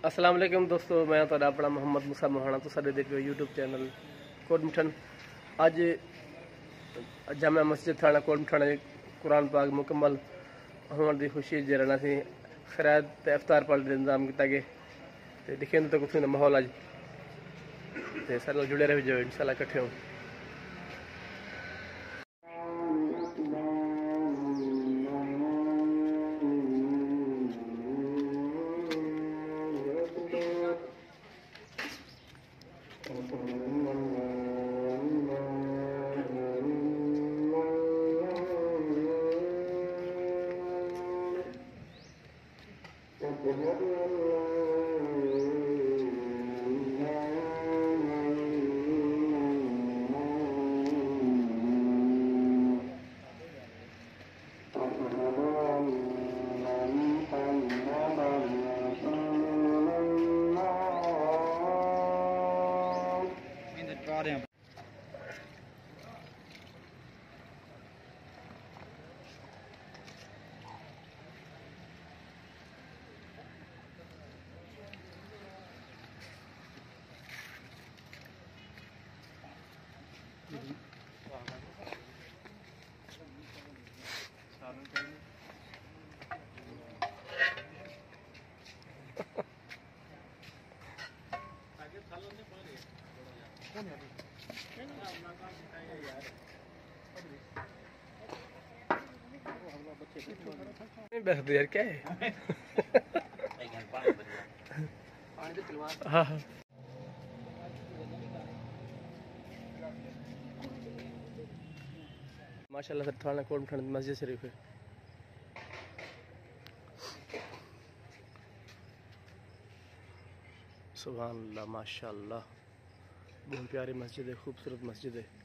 अस्सलाम वालेकुम दोस्तों, मैं तुहाडा अपना मोहम्मद मूसा मोहाना। तो साडे देख रहे हो यूट्यूब चैनल कोटमिठन। अज जामा मस्जिद थाना कोटमिठन कुरान पाक मुकम्मल होने की खुशी च रहना सी खैरात ते इफ्तार पार्टी का इंतजाम किया गया। तो दिखे तो कुछ माहौल अज तो सारे जुड़े रहो जो इंशाल्लाह इकट्ठे हो। बैठते यार क्या है। हाँ हाँ माशाल्लाह सर थाना कोटमिठन मस्जिद शरीफ है। सुभान अल्लाह माशाल्लाह, बहुत प्यारी मस्जिद है, खूबसूरत मस्जिद है।